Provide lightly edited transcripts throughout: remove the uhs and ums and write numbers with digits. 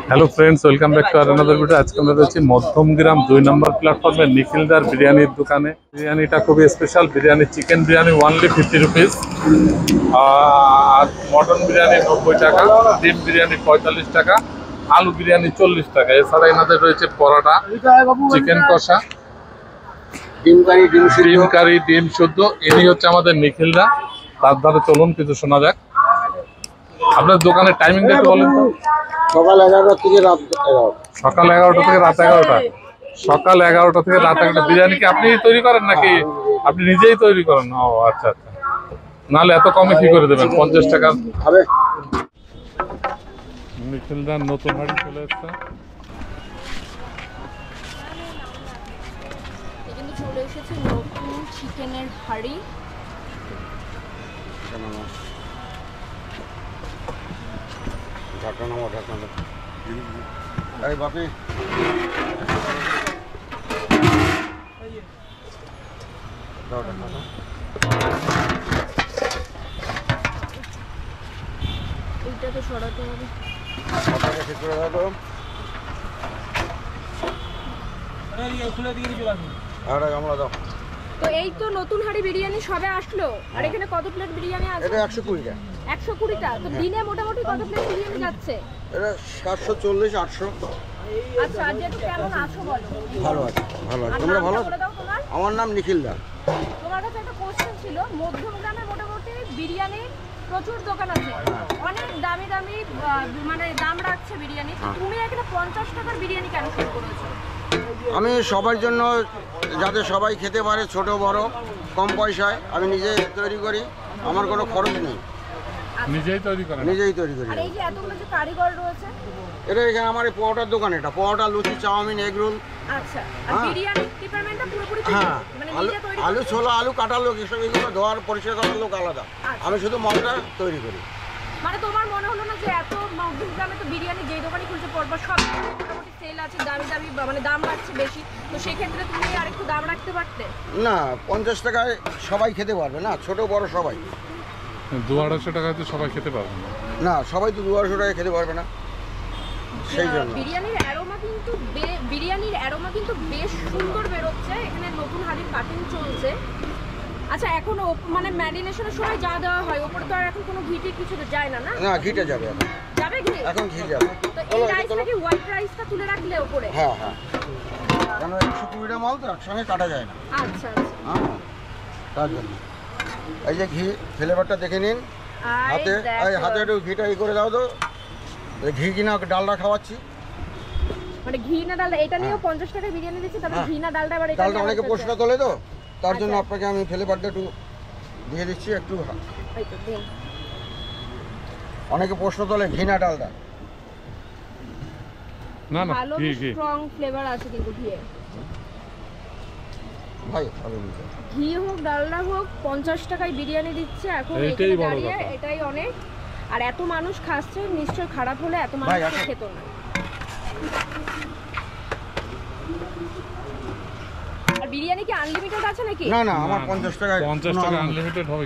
Hello friends, welcome back to another video. আজকে আমরা রয়েছি মধ্যমগ্রাম 2 নম্বর প্ল্যাটফর্মে নিখিলদার বিরিয়ানির দোকানে। বিরিয়ানিটা খুবই special. Biryani, chicken biryani only 50 rupees, আর মটন বিরিয়ানি 90 টাকা, ডিম বিরিয়ানি 45 টাকা, আলু বিরিয়ানি 40 টাকা। এছাড়া এনাদের রয়েছে পরোটা, চিকেন কষা, ডিম কারি, ডিম শুদ্ধ। ইনি হচ্ছে আমাদের নিখিলদা। তার দ্বারা চলুন কিছু শোনা যাক। আপনার দোকানের টাইমিংটা একটু বলেন তো। সকাল 11টা থেকে রাত 11টা। সকাল 11টা থেকে রাত 11টা। সকাল 11টা থেকে রাত 11টা। বিরিয়ানি কি আপনি তৈরি করেন নাকি আপনি নিজেই তৈরি করেন? ও আচ্ছা আচ্ছা, নাহলে এত কমে কি করে দেবেন? 50 টাকা হবে। নিখিলদার নতুন হাড়ি চলে এসছে। এখানে চলে এসেছে নতুন চিকেনের হাড়ি। ঢাকা নামো, ঢাকা নামো। এই বাপি দাও ঢাকা দাও। এইটা তো সরাতে হবে। আপনাকে ঠিক করে দাও তো। খুলে দিয়ে চলে আসুন। আর গামলা দাও। তো এই তো নতুন হাড়ি বিরিয়ানি সবে আসলো। আর এখানে কত প্লেট বিরিয়ানি আছে? এটা 120 টাকা। 120টা। তো দিনে মোটামুটি কত প্লেট বিরিয়ানি যাচ্ছে? এটা 740 800। আচ্ছা, আজ একটু কেমন আছো বলো? ভালো আছে, ভালো আছে। আর তোমরা ভালো নামটা আছো? বলে দাও তোমার। আমার নাম নিখিলদা। তোমার কাছে একটা কোশ্চেন ছিল। মধ্যমগ্রামে মোটামুটি বিরিয়ানির প্রচুর দোকান আছে, অনেক দামি দামি মানে দাম রাখছে বিরিয়ানি। তুমি এখানে 50 টাকার বিরিয়ানি কেন শুরু করেছো? আমি সবার জন্য, যাতে সবাই খেতে পারে, ছোট বড়, কম পয়সায় আমি নিজে তৈরি করি। আমার কোনো খরচ নেই, নিজেই তৈরি করেন? নিজেই তৈরি করি। আর এই যে এতগুলো যে কারিগর রয়েছে, এটা এখানে আমার এই পরোটার দোকান। এটা পরোটা, লুচি, চাউমিন, এগ রোল। আচ্ছা, আর হ্যাঁ। বিরিয়ানি ডিপার্টমেন্টটা পুরোপুরি তুমি হ্যাঁ, মানে আলু নিজে তৈরি আলু করছো? ছোলা, আলু কাটার লোক, এসব এগুলো ধোয়ার পরিষ্কার করার লোক আলাদা। আচ্ছা। আমি শুধু মশলা তৈরি করি। মানে তোমার মনে হলো না যে এত মধ্যমগ্রামে তো বিরিয়ানি যেই দোকানে খুলছে পরপর সব মোটামুটি সেল আছে, দামি দামি মানে দাম রাখছে বেশি, তো সেই ক্ষেত্রে তুমি আর একটু দাম রাখতে পারতে? না, 50 টাকায় সবাই খেতে পারবে না, ছোট বড় সবাই। 200-250 টাকায় তো সবাই খেতে পারবে না। না, সবাই তো 200 টাকায় খেতে পারবে না, সেই জন্য। বিরিয়ানির অ্যারোমা কিন্তু বেশ সুন্দর বেরোচ্ছে। এখানে নতুন হাড়ির কাটিং চলছে। আচ্ছা, এখন মানে ম্যারিনেশনের সময় যা দেওয়া হয় ওপরে তো আর এখন কোনো ঘি কিছু তো যায় না, না? না, ঘিটা যাবে এখন। যাবে ঘি? এখন ঘি যাবে। তো এই রাইসটাকে হোয়াইট রাইসটা তুলে রাখলে ওপরে? হ্যাঁ হ্যাঁ, কেন 120টা মাল তো একসঙ্গে কাটা যায় না। আচ্ছা আচ্ছা। হ্যাঁ, তার জন্য। এই যে ঘি ফ্লেভারটা দেখে নিন হাতে। এই হাতে একটু ঘিটা করে দাও তো। ঘি কিনা ডালটা খাওয়াচ্ছি। মানে ঘি না ডালটা? এটা নিয়েও 50 টাকায় বিরিয়ানি দিচ্ছি, তবে ঘি না ডালটা আবার এটা ডালটা অনেকে প্রশ্ন তোলে তো, তার জন্য আচ্ছা। আপনাকে আমি ফ্লেভারটা একটু দিয়ে দিচ্ছি একটু। এই তো দিন। অনেকে প্রশ্ন তোলে ঘি না ডালটা। না না, ভালো ঘি ঘি। স্ট্রং ফ্লেভার আছে কিন্তু ঘিয়ে। ভাই ভালো নিতে। ঘি হোক ডালডা হোক 50 টাকায় বিরিয়ানি দিচ্ছে এখন এইটাই এখানে বড় দাঁড়িয়ে, কথা। এটাই অনেক। আর এত মানুষ খাচ্ছে, নিশ্চয় খারাপ হলে এত মানুষ ভাই, আসো। খেত না। আর বিরিয়ানি কি আনলিমিটেড আছে নাকি? না না, আমার 50 টাকায় 50 টাকা আনলিমিটেড হবে।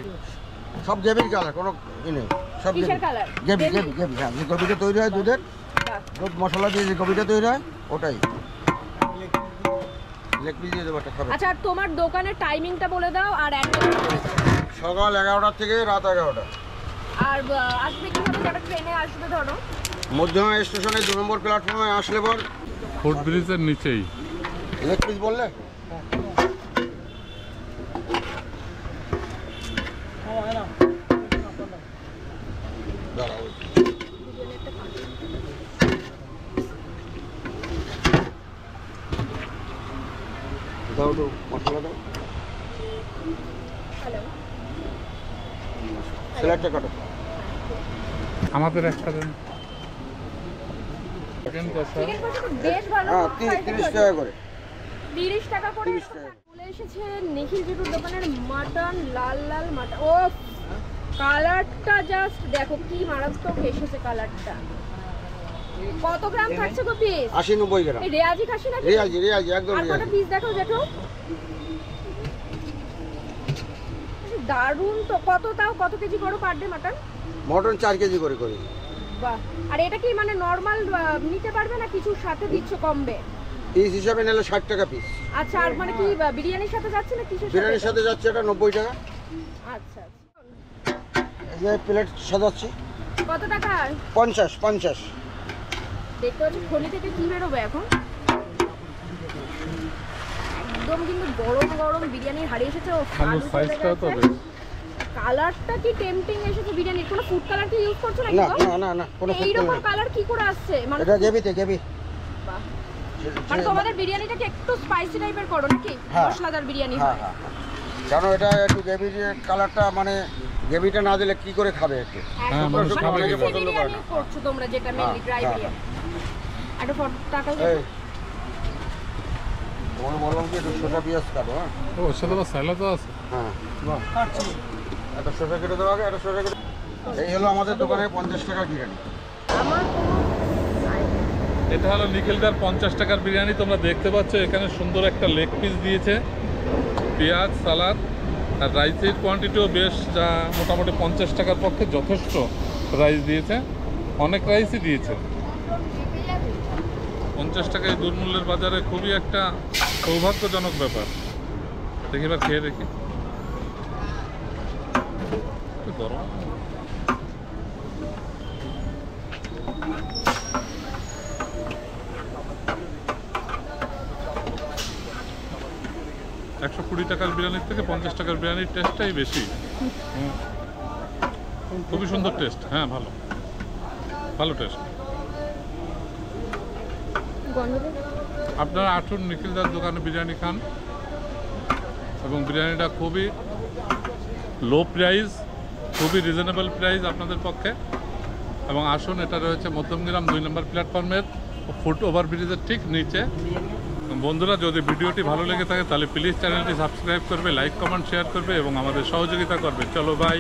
সব গেবির কালার, কোনো ই নেই। সব কিসের কালার? Gaby Gaby Gaby. হ্যাঁ, যে গবিটা তৈরি হয় দুধের, বাহ। দুধ মশলা দিয়ে যে গবিটা তৈরি হয় ওটাই। লেগ পিস দিয়ে দেবো একটা খাবে। আচ্ছা, আর তোমার দোকানের টাইমিংটা বলে দাও আর অ্যাড্রেসটা বলে দাও। সকাল 11টা থেকে রাত 11টা। আর আসবে কিভাবে? যারা ট্রেনে আসবে ধরো, মধ্যমা স্টেশনে 2 নম্বর প্ল্যাটফর্মে আসলে পর ফুট ব্রিজের নিচেই। লেগ পিস বললে দাঁড়াও। দাও তো মশলা দাও। হ্যালো, স্যালাডটা কাটো। আমাদের একটা দেন। চিকেন কষা চিকেন কষা তো বেশ ভালো। হ্যাঁ, কত size 30 আছে? টাকা করে। 30 টাকা করে। 30 টাকা। চলে এসেছে নিখিল জিটুর দোকানের মাটন, লাল লাল মাটন। ও কালারটা জাস্ট দেখো কি মারাত্মক এসেছে কালারটা। কত গ্রাম থাকছে গো পিস? 80-90 গ্রাম। এই রেয়াজি খাসি নাকি? রেয়াজি একদম আর কত রেয়াজি। পিস দেখো জেঠু। দারুণ তো। কত তাও কত কেজি করো per day mutton? Mutton 4 KG করে করি। বাহ, আর এটা কি মানে নর্মাল নিতে পারবে না কিছুর সাথে দিচ্ছ কমবে? পিস হিসাবে নিলে 60 টাকা পিস। আচ্ছা, আর মানে কি বিরিয়ানির সাথে যাচ্ছে না কিসের সাথে? বিরিয়ানির সাথে যাচ্ছে এটা 90 টাকা। আচ্ছা, এই যে প্লেট সাজাচ্ছি কত টাকা? 50। দেখতে পাচ্ছি খনি থেকে কি বেরোবে এখন। একদম কিন্তু গরম গরম বিরিয়ানির হাড়ি এসেছে। ও আলুর সাইজটাও তো বেশ। কালারটা কি টেম্পটিং এসেছে বিরিয়ানির। কোনো ফুড কালার কি ইউজ করছো নাকি? না কোনো ফুড এইরকম কালার। কালার কি করে আসছে মানে? এটা গেবি। বাহ, মানে তোমাদের বিরিয়ানিটাকে একটু স্পাইসি টাইপের করো নাকি? হ্যাঁ। মশলাদার বিরিয়ানি হ্যাঁ হয়। কারণ এটা একটু গ্রেভির কালারটা মানে গ্রেভিটা না দিলে কি করে খাবে একটু। হ্যাঁ, মানুষ মানে খাবে অনেকে কি? পছন্দ করে না। করছো তোমরা যেটা মেইনলি ড্রাই হ্যাঁ, বিরিয়ানি। একটা টাকা এই তোমাকে বললাম কি একটু শসা পেঁয়াজ কাটো। হ্যাঁ ও, ওর সাথে আবার স্যালাডও আছে। হ্যাঁ বাহ, একটা শসা কেটে দেওয়া আগে একটা শসা কেটে। এই হলো আমাদের দোকানে 50 টাকার বিরিয়ানি। আমার এটা হলো নিখিলদার 50 টাকার বিরিয়ানি। তোমরা দেখতে পাচ্ছ এখানে সুন্দর একটা লেগ পিস দিয়েছে, পেঁয়াজ, সালাদ, আর রাইসের কোয়ান্টিটিও বেশ, যা মোটামুটি 50 টাকার পক্ষে যথেষ্ট রাইস দিয়েছে। অনেক রাইসই দিয়েছে। 50 টাকায় দুর্মূল্যের বাজারে খুবই একটা সৌভাগ্যজনক ব্যাপার। দেখি এবার খেয়ে দেখি। একটু গরম। $120 টাকার বিরিয়ানির থেকে 50 টাকার বিরিয়ানির টেস্টটাই বেশি। খুবই সুন্দর টেস্ট। হ্যাঁ, ভালো টেস্ট। আপনারা আসুন নিখিলদার দোকানে বিরিয়ানি খান, এবং বিরিয়ানিটা খুবই লো প্রাইস, খুবই রিজনেবল প্রাইস আপনাদের পক্ষে। এবং আসুন, এটা রয়েছে মধ্যমগ্রাম 2 নম্বর প্ল্যাটফর্মের ফুট ওভারব্রিজের ঠিক নিচে। বন্ধুরা, যদি ভিডিওটি ভালো লেগে থাকে তাহলে প্লিজ চ্যানেলটি সাবস্ক্রাইব করবে, লাইক কমেন্ট শেয়ার করবে এবং আমাদের সহযোগিতা করবে। চলো বাই।